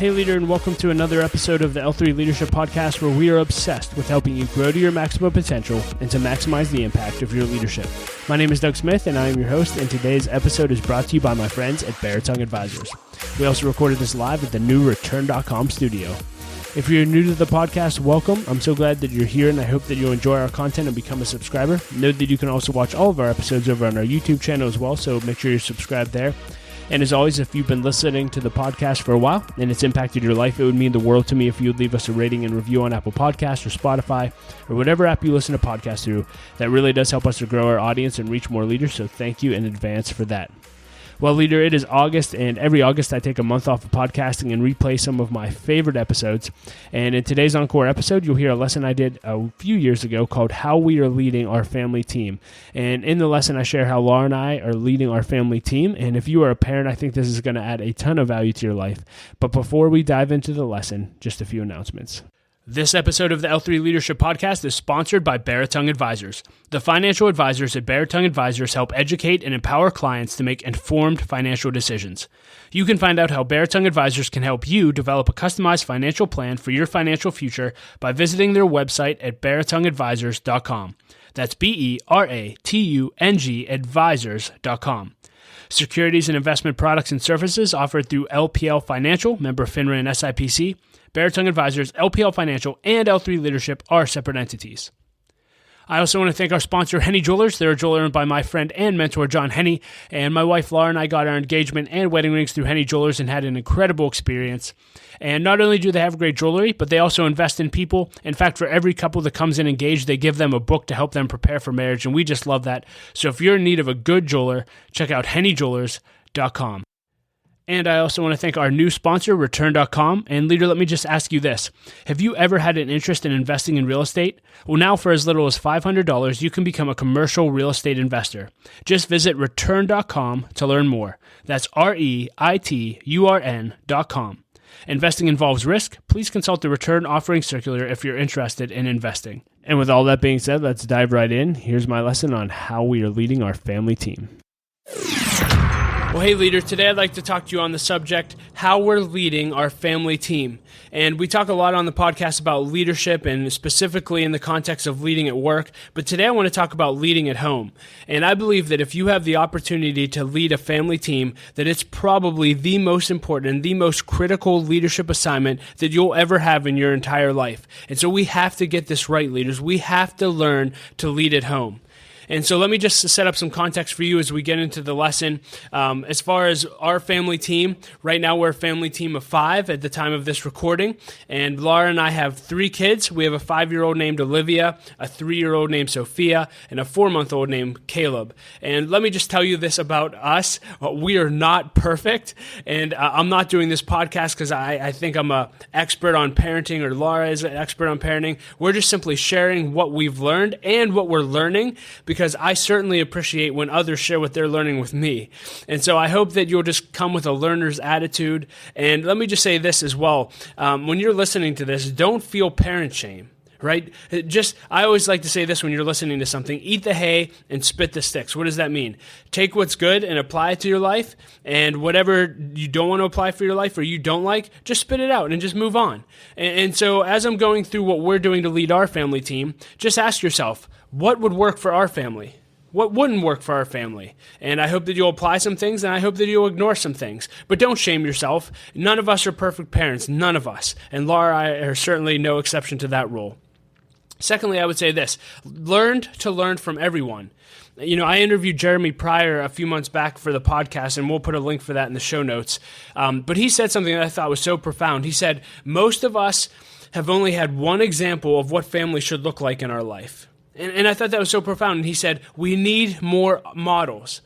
Hey leader, and welcome to another episode of the L3 Leadership Podcast, where we are obsessed with helping you grow to your maximum potential and to maximize the impact of your leadership. My name is Doug Smith, and I am your host, and today's episode is brought to you by my friends at Baritone Advisors. We also recorded this live at the new Return.com studio. If you're new to the podcast, welcome. I'm so glad that you're here, and I hope that you'll enjoy our content and become a subscriber. Note that you can also watch all of our episodes over on our YouTube channel as well, so make sure you're subscribed there. And as always, if you've been listening to the podcast for a while and it's impacted your life, it would mean the world to me if you would leave us a rating and review on Apple Podcasts or Spotify or whatever app you listen to podcasts through. That really does help us to grow our audience and reach more leaders, so thank you in advance for that. Well, leader, it is August, and every August I take a month off of podcasting and replay some of my favorite episodes. And in today's Encore episode, you'll hear a lesson I did a few years ago called How We Are Leading Our Family Team. And in the lesson, I share how Laura and I are leading our family team. And if you are a parent, I think this is going to add a ton of value to your life. But before we dive into the lesson, just a few announcements. This episode of the L3 Leadership Podcast is sponsored by Baritone Advisors. The financial advisors at Baritone Advisors help educate and empower clients to make informed financial decisions. You can find out how Baritone Advisors can help you develop a customized financial plan for your financial future by visiting their website at baritoneadvisors.com. That's BERATUNG advisors.com. Securities and investment products and services offered through LPL Financial, member FINRA and SIPC. Baritone Advisors, LPL Financial, and L3 Leadership are separate entities. I also want to thank our sponsor, Henny Jewelers. They're a jeweler owned by my friend and mentor, John Henny, and my wife, Laura, and I got our engagement and wedding rings through Henny Jewelers and had an incredible experience. And not only do they have great jewelry, but they also invest in people. In fact, for every couple that comes in engaged, they give them a book to help them prepare for marriage, and we just love that. So if you're in need of a good jeweler, check out hennyjewelers.com. And I also want to thank our new sponsor, Return.com. And leader, let me just ask you this. Have you ever had an interest in investing in real estate? Well, now for as little as $500, you can become a commercial real estate investor. Just visit Return.com to learn more. That's REITURN.com. Investing involves risk. Please consult the Return Offering Circular if you're interested in investing. And with all that being said, let's dive right in. Here's my lesson on how we are leading our family team. Well, hey, leader, today I'd like to talk to you on the subject, how we're leading our family team. And we talk a lot on the podcast about leadership and specifically in the context of leading at work. But today I want to talk about leading at home. And I believe that if you have the opportunity to lead a family team, that it's probably the most important and the most critical leadership assignment that you'll ever have in your entire life. And so we have to get this right, leaders. We have to learn to lead at home. And so let me just set up some context for you as we get into the lesson. As far as our family team, right now we're a family team of 5 at the time of this recording. And Laura and I have 3 kids. We have a 5-year-old named Olivia, a 3-year-old named Sophia, and a 4-month-old named Caleb. And let me just tell you this about us. We are not perfect. And I'm not doing this podcast because I think I'm an expert on parenting or Laura is an expert on parenting. We're just simply sharing what we've learned and what we're learning, because I certainly appreciate when others share what they're learning with me. And so I hope that you'll just come with a learner's attitude. And let me just say this as well. When you're listening to this, don't feel parent shame. Right? I always like to say this when you're listening to something: eat the hay and spit the sticks. What does that mean? Take what's good and apply it to your life, and whatever you don't want to apply for your life or you don't like, just spit it out and just move on. And so as I'm going through what we're doing to lead our family team, just ask yourself, what would work for our family? What wouldn't work for our family? And I hope that you'll apply some things, and I hope that you'll ignore some things. But don't shame yourself. None of us are perfect parents. None of us. And Laura and I are certainly no exception to that rule. Secondly, I would say this: learn to learn from everyone. You know, I interviewed Jeremy Pryor a few months back for the podcast, and we'll put a link for that in the show notes. But he said something that I thought was so profound. He said, most of us have only had one example of what family should look like in our life. And I thought that was so profound. And he said, we need more models.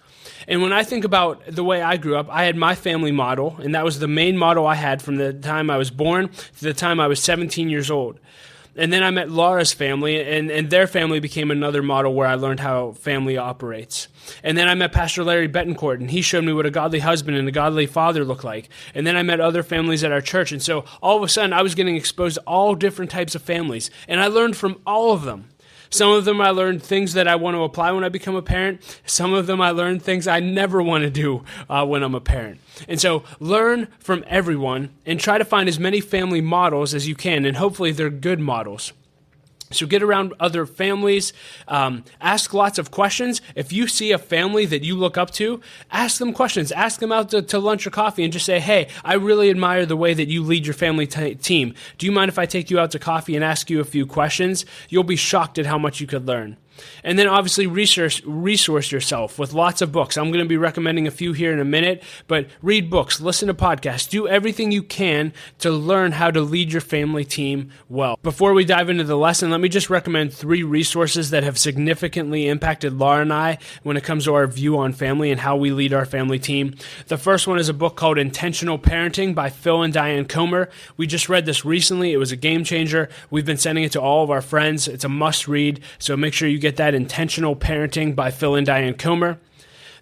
And when I think about the way I grew up, I had my family model, and that was the main model I had from the time I was born to the time I was 17 years old. And then I met Laura's family, and their family became another model where I learned how family operates. And then I met Pastor Larry Betancourt, and he showed me what a godly husband and a godly father look like. And then I met other families at our church, and so all of a sudden I was getting exposed to all different types of families, and I learned from all of them. Some of them I learned things that I want to apply when I become a parent. Some of them I learned things I never want to do when I'm a parent. And so learn from everyone and try to find as many family models as you can, and hopefully they're good models. So get around other families, ask lots of questions. If you see a family that you look up to, ask them questions. Ask them out to lunch or coffee and just say, hey, I really admire the way that you lead your family team. Do you mind if I take you out to coffee and ask you a few questions? You'll be shocked at how much you could learn. And then obviously resource yourself with lots of books. I'm going to be recommending a few here in a minute, but read books, listen to podcasts, do everything you can to learn how to lead your family team well. Before we dive into the lesson, let me just recommend 3 resources that have significantly impacted Laura and I when it comes to our view on family and how we lead our family team. The first one is a book called Intentional Parenting by Phil and Diane Comer. We just read this recently. It was a game changer. We've been sending it to all of our friends. It's a must read, so make sure you get that. Intentional Parenting by Phil and Diane Comer.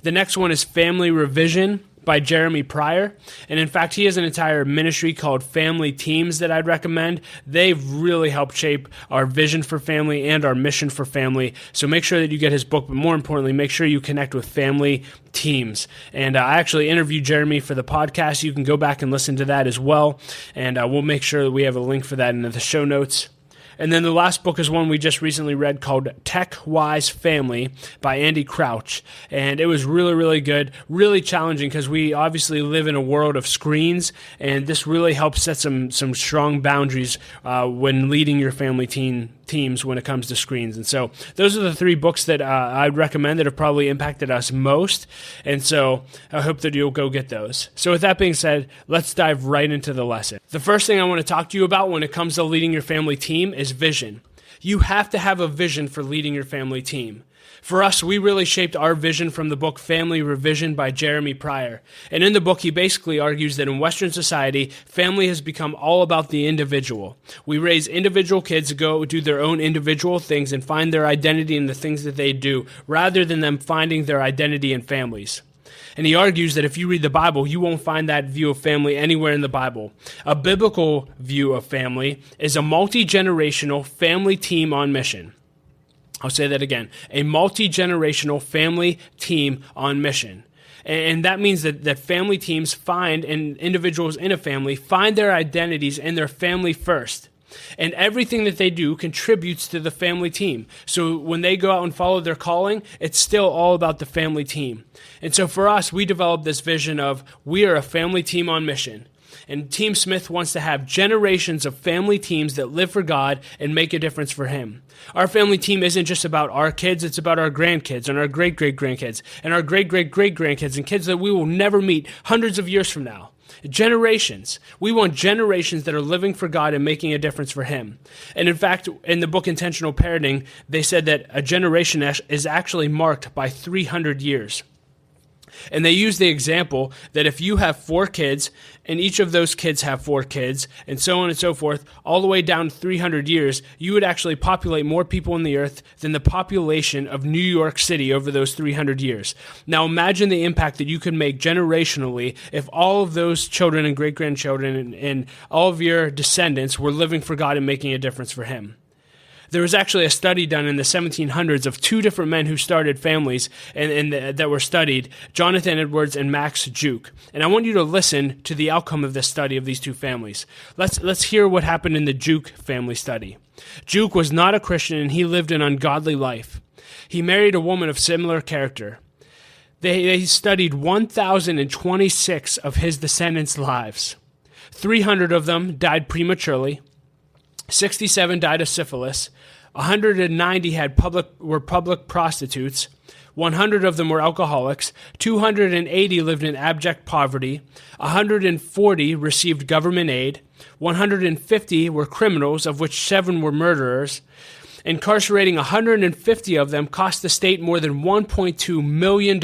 The next one is Family Revision by Jeremy Pryor. And in fact, he has an entire ministry called Family Teams that I'd recommend. They've really helped shape our vision for family and our mission for family. So make sure that you get his book, but more importantly, make sure you connect with Family Teams. And I actually interviewed Jeremy for the podcast. You can go back and listen to that as well. And we'll make sure that we have a link for that in the show notes. And then the last book is one we just recently read called Tech-Wise Family by Andy Crouch. And it was really, really good, really challenging because we obviously live in a world of screens, and this really helps set some strong boundaries when leading your family teams when it comes to screens. And so those are the 3 books that I'd recommend that have probably impacted us most. And so I hope that you'll go get those. So with that being said, let's dive right into the lesson. The first thing I want to talk to you about when it comes to leading your family team is vision. You have to have a vision for leading your family team. For us, we really shaped our vision from the book Family Revision by Jeremy Pryor. And in the book, he basically argues that in Western society, family has become all about the individual. We raise individual kids to go do their own individual things and find their identity in the things that they do, rather than them finding their identity in families. And he argues that if you read the Bible, you won't find that view of family anywhere in the Bible. A biblical view of family is a multi-generational family team on mission. I'll say that again. A multi-generational family team on mission. And that means that family teams find, and individuals in a family, find their identities in their family first. And everything that they do contributes to the family team. So when they go out and follow their calling, it's still all about the family team. And so for us, we developed this vision of we are a family team on mission. And Team Smith wants to have generations of family teams that live for God and make a difference for Him. Our family team isn't just about our kids, it's about our grandkids and our great-great-grandkids and our great-great-great-grandkids and kids that we will never meet hundreds of years from now. Generations. We want generations that are living for God and making a difference for Him. And in fact, in the book Intentional Parenting, they said that a generation is actually marked by 300 years. And they use the example that if you have 4 kids, and each of those kids have 4 kids, and so on and so forth, all the way down to 300 years, you would actually populate more people on the earth than the population of New York City over those 300 years. Now imagine the impact that you could make generationally if all of those children and great-grandchildren and all of your descendants were living for God and making a difference for Him. There was actually a study done in the 1700s of 2 different men who started families and that were studied, Jonathan Edwards and Max Juke. And I want you to listen to the outcome of this study of these 2 families. Let's hear what happened in the Juke family study. Juke was not a Christian, and he lived an ungodly life. He married a woman of similar character. They studied 1,026 of his descendants' lives. 300 of them died prematurely. 67 died of syphilis, 190 were public prostitutes, 100 of them were alcoholics, 280 lived in abject poverty, 140 received government aid, 150 were criminals, of which 7 were murderers. Incarcerating 150 of them cost the state more than $1.2 million,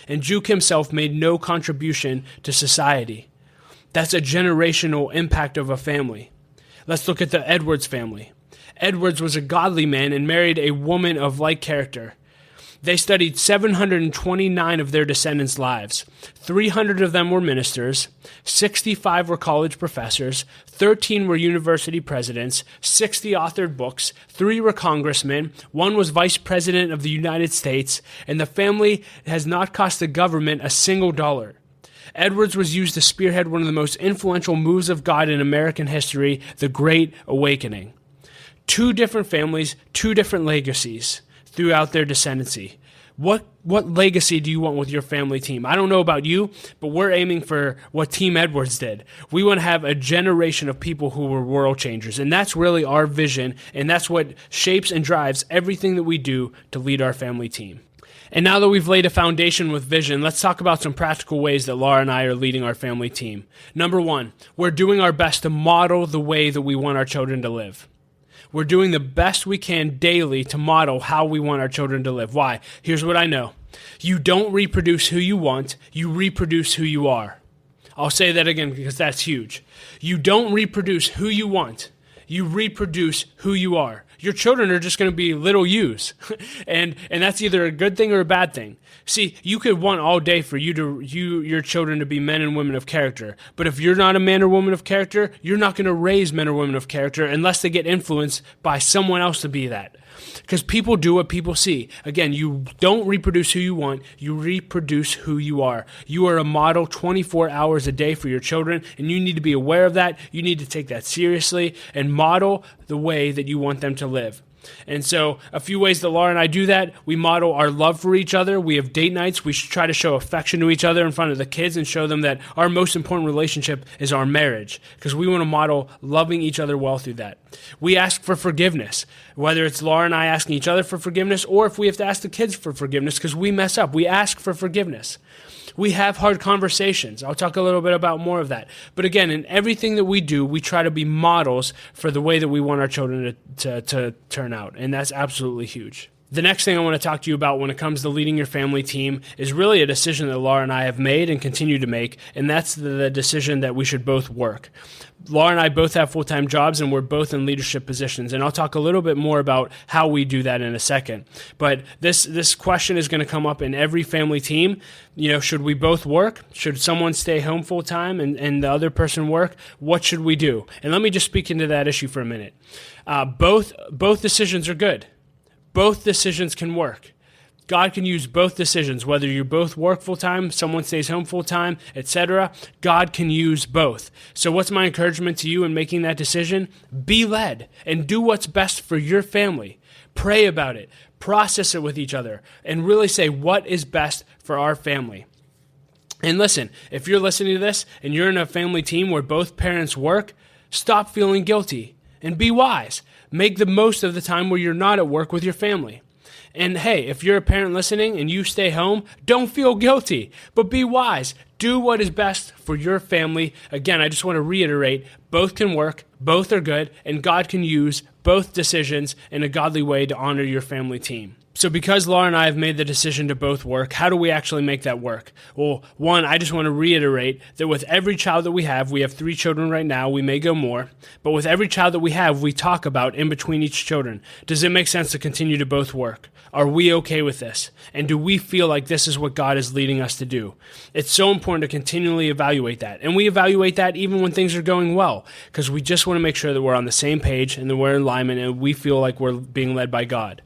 and Juke himself made no contribution to society. That's a generational impact of a family. Let's look at the Edwards family. Edwards was a godly man and married a woman of like character. They studied 729 of their descendants' lives. 300 of them were ministers, 65 were college professors, 13 were university presidents, 60 authored books, 3 were congressmen, 1 was vice president of the United States, and the family has not cost the government a single dollar. Edwards was used to spearhead one of the most influential moves of God in American history, the Great Awakening. 2 different families, 2 different legacies throughout their descendancy. What legacy do you want with your family team? I don't know about you, but we're aiming for what Team Edwards did. We want to have a generation of people who were world changers, and that's really our vision, and that's what shapes and drives everything that we do to lead our family team. And now that we've laid a foundation with vision, let's talk about some practical ways that Laura and I are leading our family team. Number 1, we're doing our best to model the way that we want our children to live. We're doing the best we can daily to model how we want our children to live. Why? Here's what I know. You don't reproduce who you want, you reproduce who you are. I'll say that again because that's huge. You don't reproduce who you want, you reproduce who you are. Your children are just going to be little yous, and that's either a good thing or a bad thing. See, you could want all day for your children to be men and women of character, but if you're not a man or woman of character, you're not going to raise men or women of character unless they get influenced by someone else to be that. Because people do what people see. Again, you don't reproduce who you want, you reproduce who you are. You are a model 24 hours a day for your children, and you need to be aware of that. You need to take that seriously and model the way that you want them to live. And so a few ways that Laura and I do that: we model our love for each other. We have date nights. We try to show affection to each other in front of the kids and show them that our most important relationship is our marriage, because we want to model loving each other well through that. We ask for forgiveness, whether it's Laura and I asking each other for forgiveness or if we have to ask the kids for forgiveness because we mess up. We ask for forgiveness. We have hard conversations. I'll talk a little bit about more of that. But again, in everything that we do, we try to be models for the way that we want our children to turn out. And that's absolutely huge. The next thing I want to talk to you about when it comes to leading your family team is really a decision that Laura and I have made and continue to make, and that's the decision that we should both work. Laura and I both have full-time jobs, and we're both in leadership positions, and I'll talk a little bit more about how we do that in a second. But this question is going to come up in every family team. You know, should we both work? Should someone stay home full-time and the other person work? What should we do? And let me just speak into that issue for a minute. Both decisions are good. Both decisions can work. God can use both decisions, whether you both work full-time, someone stays home full-time, etc. God can use both. So what's my encouragement to you in making that decision? Be led and do what's best for your family. Pray about it, process it with each other, and really say what is best for our family. And listen, if you're listening to this and you're in a family team where both parents work, stop feeling guilty and be wise. Make the most of the time where you're not at work with your family. And hey, if you're a parent listening and you stay home, don't feel guilty, but be wise. Do what is best for your family. Again, I just want to reiterate, both can work, both are good, and God can use both decisions in a godly way to honor your family team. So because Laura and I have made the decision to both work, how do we actually make that work? Well, one, I just want to reiterate that with every child that we have 3 children right now, we may go more, but with every child that we have, we talk about in between each children. Does it make sense to continue to both work? Are we okay with this? And do we feel like this is what God is leading us to do? It's so important to continually evaluate that. And we evaluate that even when things are going well, because we just want to make sure that we're on the same page and that we're in alignment and we feel like we're being led by God.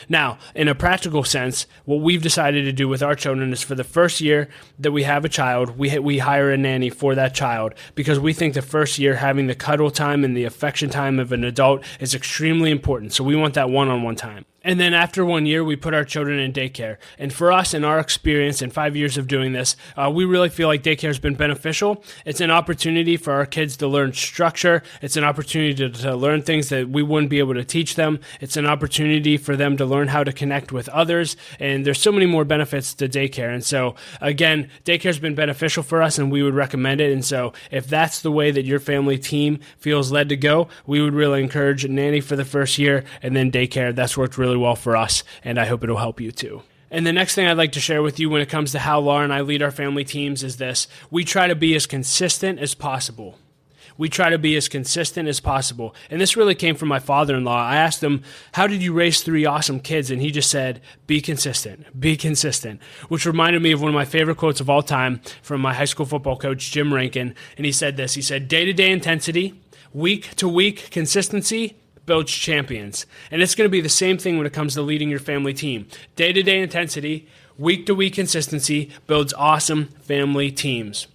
Now, in a practical sense, what we've decided to do with our children is for the first year that we have a child, we hire a nanny for that child, because we think the first year having the cuddle time and the affection time of an adult is extremely important. So we want that one-on-one time. And then after 1 year, we put our children in daycare. And for us, in our experience in 5 years of doing this, we really feel like daycare has been beneficial. It's an opportunity for our kids to learn structure. It's an opportunity to learn things that we wouldn't be able to teach them. It's an opportunity for them to learn how to connect with others. And there's so many more benefits to daycare. And so, again, daycare has been beneficial for us, and we would recommend it. And so if that's the way that your family team feels led to go, we would really encourage a nanny for the first year, and then daycare. That's worked really well for us, and I hope it'll help you too. And the next thing I'd like to share with you when it comes to how Laura and I lead our family teams is this: we try to be as consistent as possible. We try to be as consistent as possible. And this really came from my father-in-law. I asked him, how did you raise 3 awesome kids? And he just said, be consistent, which reminded me of one of my favorite quotes of all time from my high school football coach, Jim Rankin. And he said this, he said, day-to-day intensity, week-to-week consistency builds champions. And it's going to be the same thing when it comes to leading your family team. Day-to-day intensity, week-to-week consistency builds awesome family teams.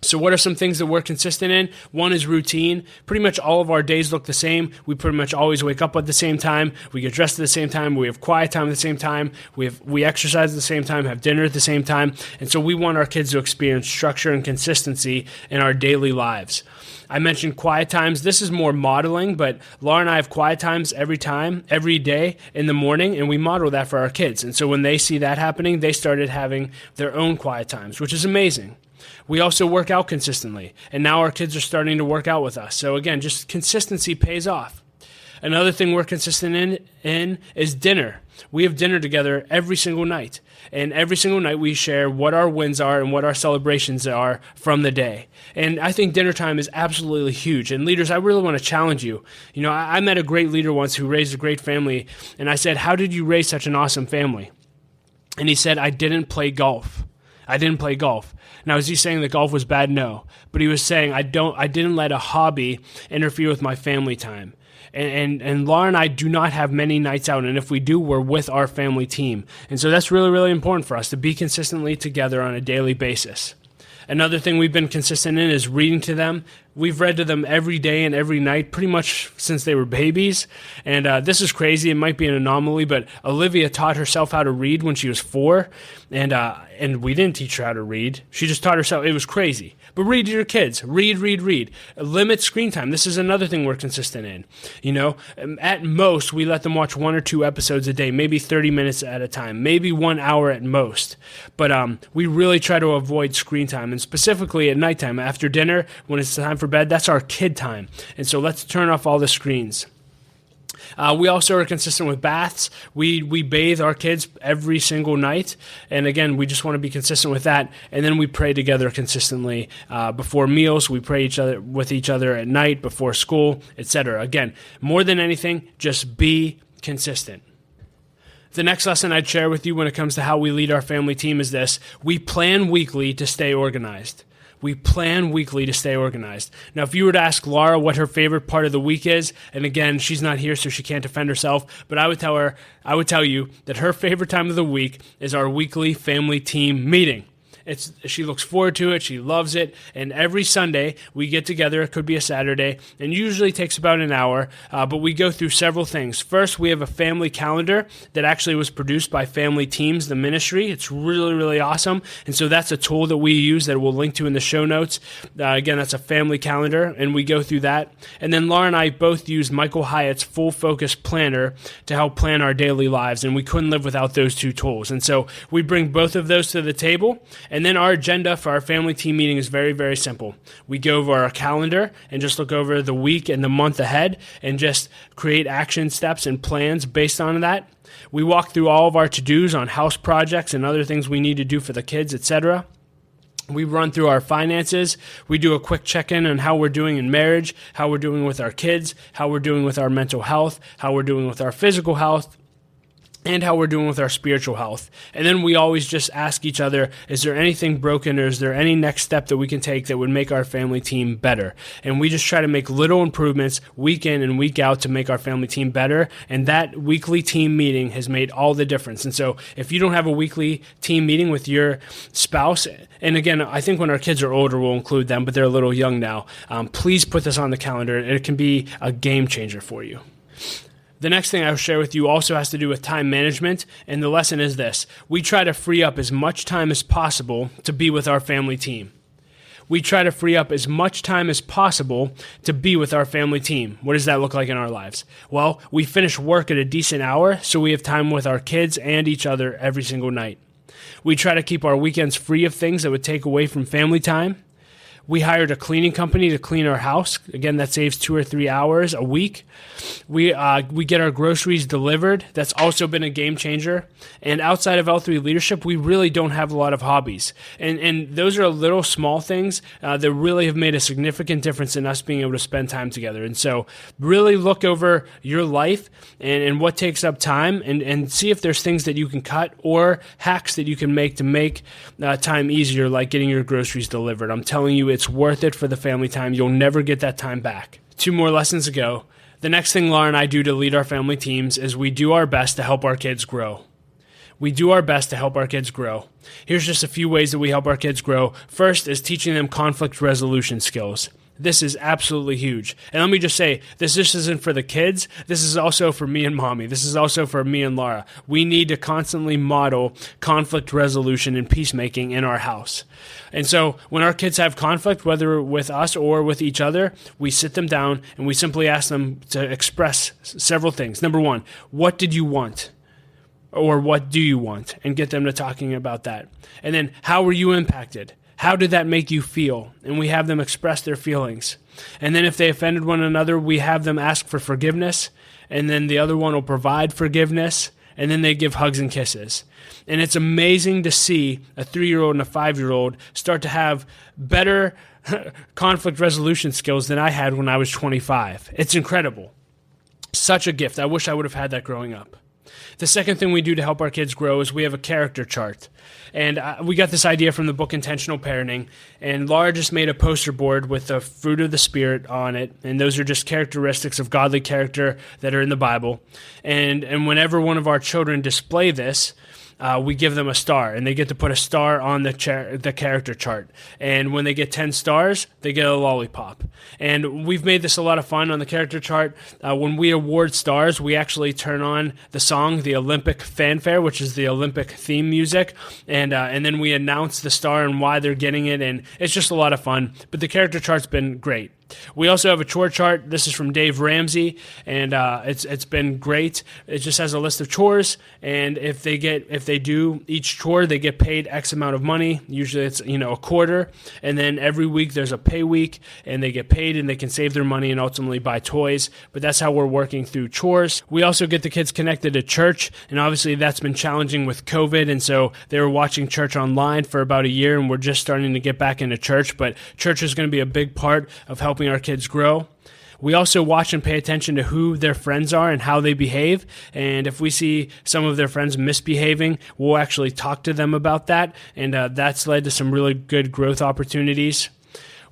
So what are some things that we're consistent in? One is routine. Pretty much all of our days look the same. We pretty much always wake up at the same time. We get dressed at the same time. We have quiet time at the same time. We exercise at the same time, have dinner at the same time. And so we want our kids to experience structure and consistency in our daily lives. I mentioned quiet times. This is more modeling, but Laura and I have quiet times every day in the morning, and we model that for our kids. And so when they see that happening, they started having their own quiet times, which is amazing. We also work out consistently, and now our kids are starting to work out with us. So again, just consistency pays off. Another thing we're consistent in is dinner. We have dinner together every single night, and every single night we share what our wins are and what our celebrations are from the day. And I think dinner time is absolutely huge. And leaders, I really want to challenge you. You know, I met a great leader once who raised a great family, and I said, how did you raise such an awesome family? And he said, I didn't play golf. Now, is he saying that golf was bad? No. But he was saying, I didn't let a hobby interfere with my family time. And Laura and I do not have many nights out, and if we do, we're with our family team. And so that's really, really important for us to be consistently together on a daily basis. Another thing we've been consistent in is reading to them. We've read to them every day and every night pretty much since they were babies. And this is crazy. It might be an anomaly, but Olivia taught herself how to read when she was 4. And we didn't teach her how to read. She just taught herself. It was crazy. But read to your kids. Read. Limit screen time. This is another thing we're consistent in. You know, at most, we let them watch 1 or 2 episodes a day, maybe 30 minutes at a time, maybe 1 hour at most. But we really try to avoid screen time, and specifically at nighttime after dinner, when it's time for bed, that's our kid time. And so let's turn off all the screens. We also are consistent with baths. We bathe our kids every single night. And again, we just want to be consistent with that. And then we pray together consistently before meals. We pray with each other at night, before school, etc. Again, more than anything, just be consistent. The next lesson I'd share with you when it comes to how we lead our family team is this. We plan weekly to stay organized. Now, if you were to ask Laura what her favorite part of the week is, and again, she's not here, so she can't defend herself, but I would tell you that her favorite time of the week is our weekly family team meeting. She looks forward to it. She loves it. And every Sunday we get together. It could be a Saturday, and usually takes about an hour. But we go through several things. First, we have a family calendar that actually was produced by Family Teams, the ministry. It's really, really awesome. And so that's a tool that we use that we'll link to in the show notes. Again, that's a family calendar, and we go through that. And then Laura and I both use Michael Hyatt's Full Focus Planner to help plan our daily lives, and we couldn't live without those 2 tools. And so we bring both of those to the table. And then our agenda for our family team meeting is very, very simple. We go over our calendar and just look over the week and the month ahead and just create action steps and plans based on that. We walk through all of our to-dos on house projects and other things we need to do for the kids, etc. We run through our finances. We do a quick check-in on how we're doing in marriage, how we're doing with our kids, how we're doing with our mental health, how we're doing with our physical health, and how we're doing with our spiritual health. And then we always just ask each other, is there anything broken, or is there any next step that we can take that would make our family team better? And we just try to make little improvements week in and week out to make our family team better. And that weekly team meeting has made all the difference. And so if you don't have a weekly team meeting with your spouse, and again, I think when our kids are older, we'll include them, but they're a little young now, please put this on the calendar. It can be a game changer for you. The next thing I'll share with you also has to do with time management, and the lesson is this. We try to free up as much time as possible to be with our family team. What does that look like in our lives? Well, we finish work at a decent hour, so we have time with our kids and each other every single night. We try to keep our weekends free of things that would take away from family time. We hired a cleaning company to clean our house. Again, that saves 2 or 3 hours a week. We get our groceries delivered. That's also been a game changer. And outside of L3 leadership, we really don't have a lot of hobbies. And those are little small things that really have made a significant difference in us being able to spend time together. And so really look over your life and what takes up time and see if there's things that you can cut or hacks that you can make to make time easier, like getting your groceries delivered. I'm telling you, it's worth it for the family time. You'll never get that time back. 2 more lessons to go. The next thing Laura and I do to lead our family teams is we do our best to help our kids grow. We do our best to help our kids grow. Here's just a few ways that we help our kids grow. First is teaching them conflict resolution skills. This is absolutely huge. And let me just say, this just isn't for the kids. This is also for me and mommy. This is also for me and Laura. We need to constantly model conflict resolution and peacemaking in our house. And so when our kids have conflict, whether with us or with each other, we sit them down and we simply ask them to express several things. Number one, what did you want? Or what do you want? And get them to talking about that. And then, how were you impacted? How did that make you feel? And we have them express their feelings. And then if they offended one another, we have them ask for forgiveness. And then the other one will provide forgiveness. And then they give hugs and kisses. And it's amazing to see a 3-year-old and a 5-year-old start to have better conflict resolution skills than I had when I was 25. It's incredible. Such a gift. I wish I would have had that growing up. The second thing we do to help our kids grow is we have a character chart. And we got this idea from the book Intentional Parenting. And Laura just made a poster board with the fruit of the Spirit on it. And those are just characteristics of godly character that are in the Bible. And whenever one of our children display this, we give them a star, and they get to put a star on the character chart. And when they get 10 stars, they get a lollipop. And we've made this a lot of fun on the character chart. When we award stars, we actually turn on the song, the Olympic Fanfare, which is the Olympic theme music, and then we announce the star and why they're getting it, and it's just a lot of fun. But the character chart's been great. We also have a chore chart. This is from Dave Ramsey, and it's been great. It just has a list of chores, and if they do each chore, they get paid X amount of money. Usually it's a quarter, and then every week there's a pay week, and they get paid, and they can save their money and ultimately buy toys. But that's how we're working through chores. We also get the kids connected to church, and obviously that's been challenging with COVID, and so they were watching church online for about a year, and we're just starting to get back into church. But church is going to be a big part of helping our kids grow. We also watch and pay attention to who their friends are and how they behave. And if we see some of their friends misbehaving, we'll actually talk to them about that. And that's led to some really good growth opportunities.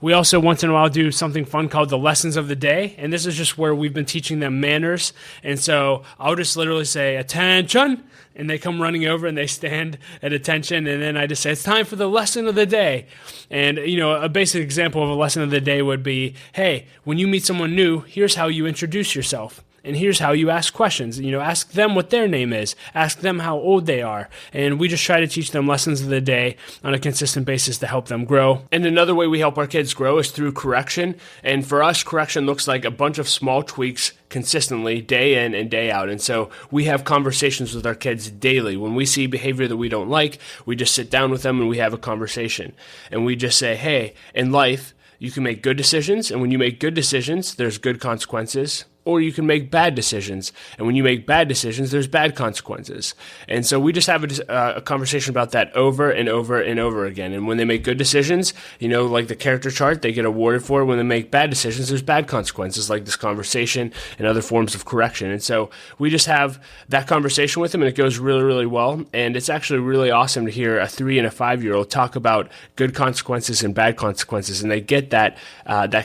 We also once in a while do something fun called the lessons of the day. And this is just where we've been teaching them manners. And so I'll just literally say, attention. And they come running over and they stand at attention. And then I just say, it's time for the lesson of the day. And, a basic example of a lesson of the day would be, hey, when you meet someone new, here's how you introduce yourself. And here's how you ask questions. Ask them what their name is. Ask them how old they are. And we just try to teach them lessons of the day on a consistent basis to help them grow. And another way we help our kids grow is through correction. And for us, correction looks like a bunch of small tweaks consistently, day in and day out. And so we have conversations with our kids daily. When we see behavior that we don't like, we just sit down with them and we have a conversation. And we just say, hey, in life, you can make good decisions. And when you make good decisions, there's good consequences. Or you can make bad decisions. And when you make bad decisions, there's bad consequences. And so we just have a conversation about that over and over and over again. And when they make good decisions, like the character chart, they get awarded for it. When they make bad decisions, there's bad consequences, like this conversation and other forms of correction. And so we just have that conversation with them, and it goes really, really well. And it's actually really awesome to hear a 3 and a 5-year-old talk about good consequences and bad consequences. And they get that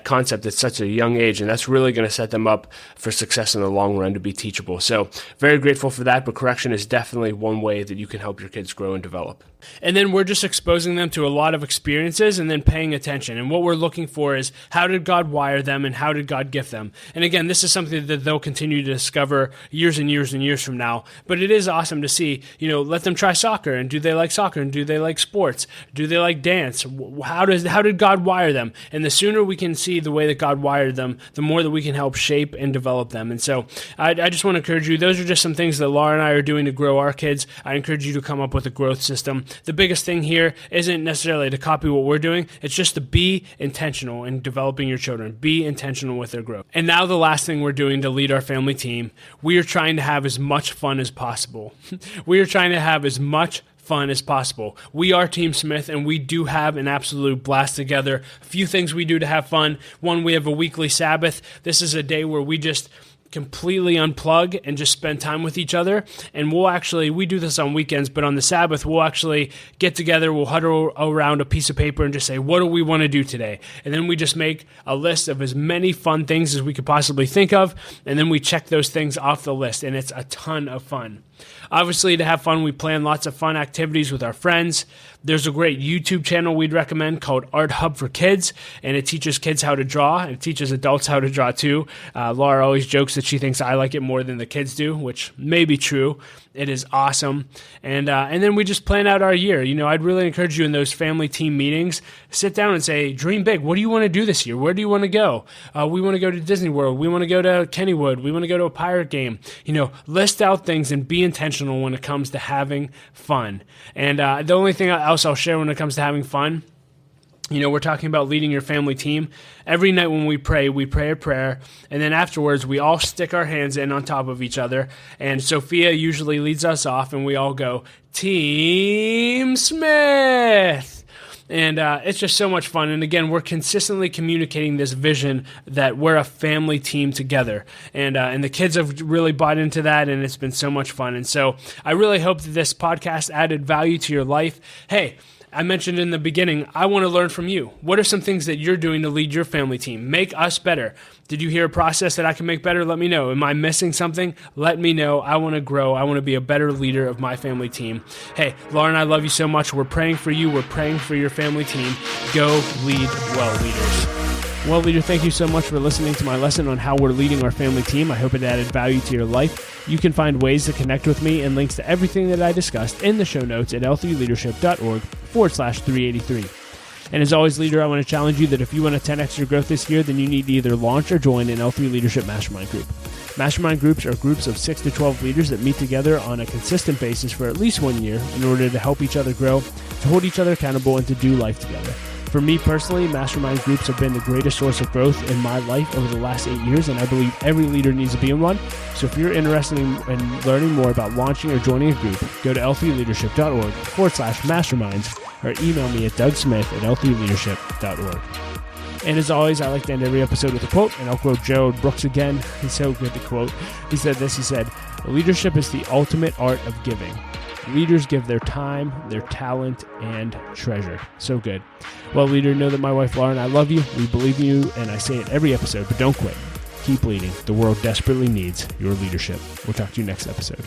concept at such a young age, and that's really going to set them up for success in the long run to be teachable. So very grateful for that, but correction is definitely one way that you can help your kids grow and develop. And then we're just exposing them to a lot of experiences and then paying attention. And what we're looking for is, how did God wire them and how did God gift them? And again, this is something that they'll continue to discover years and years and years from now. But it is awesome to see, let them try soccer. And do they like soccer? And do they like sports? Do they like dance? How did God wire them? And the sooner we can see the way that God wired them, the more that we can help shape and develop them. And so I just want to encourage you. Those are just some things that Laura and I are doing to grow our kids. I encourage you to come up with a growth system. The biggest thing here isn't necessarily to copy what we're doing. It's just to be intentional in developing your children. Be intentional with their growth. And now the last thing we're doing to lead our family team, we are trying to have as much fun as possible. We are trying to have as much fun as possible. We are Team Smith, and we do have an absolute blast together. A few things we do to have fun. One, we have a weekly Sabbath. This is a day where we just completely unplug and just spend time with each other. And we do this on weekends, but on the Sabbath, we'll actually get together, we'll huddle around a piece of paper and just say, what do we want to do today? And then we just make a list of as many fun things as we could possibly think of, and then we check those things off the list, and it's a ton of fun. Obviously, to have fun, we plan lots of fun activities with our friends. There's a great YouTube channel we'd recommend called Art Hub for Kids, and it teaches kids how to draw. It teaches adults how to draw too. Laura always jokes that she thinks I like it more than the kids do, which may be true. It is awesome. And then we just plan out our year. I'd really encourage you in those family team meetings, sit down and say, dream big. What do you want to do this year? Where do you want to go? We want to go to Disney World. We want to go to Kennywood. We want to go to a pirate game. List out things and be intentional when it comes to having fun. And the only thing else I'll share when it comes to having fun, we're talking about leading your family team. Every night when we pray a prayer, and then afterwards we all stick our hands in on top of each other, and Sophia usually leads us off, and we all go, Team Smith! And it's just so much fun. And again, we're consistently communicating this vision that we're a family team together. And the kids have really bought into that, and it's been so much fun. And so I really hope that this podcast added value to your life. Hey, I mentioned in the beginning, I want to learn from you. What are some things that you're doing to lead your family team? Make us better. Did you hear a process that I can make better? Let me know. Am I missing something? Let me know. I want to grow. I want to be a better leader of my family team. Hey, Laura and I love you so much. We're praying for you. We're praying for your family team. Go lead well, leaders. Well, leader, thank you so much for listening to my lesson on how we're leading our family team. I hope it added value to your life. You can find ways to connect with me and links to everything that I discussed in the show notes at l3leadership.org/383. And as always, leader, I want to challenge you that if you want to 10x your growth this year, then you need to either launch or join an L3 Leadership Mastermind Group. Mastermind groups are groups of 6 to 12 leaders that meet together on a consistent basis for at least 1 year in order to help each other grow, to hold each other accountable, and to do life together. For me personally, mastermind groups have been the greatest source of growth in my life over the last 8 years, and I believe every leader needs to be in one. So if you're interested in learning more about launching or joining a group, go to l3leadership.org/masterminds or email me at dougsmith@l3leadership.org. And as always, I like to end every episode with a quote, and I'll quote Gerald Brooks again. He's so good to quote. He said this, he said, "Leadership is the ultimate art of giving. Leaders give their time, their talent, and treasure." So good. Well, leader, know that my wife Laura and I love you. We believe in you, and I say it every episode, but don't quit. Keep leading. The world desperately needs your leadership. We'll talk to you next episode.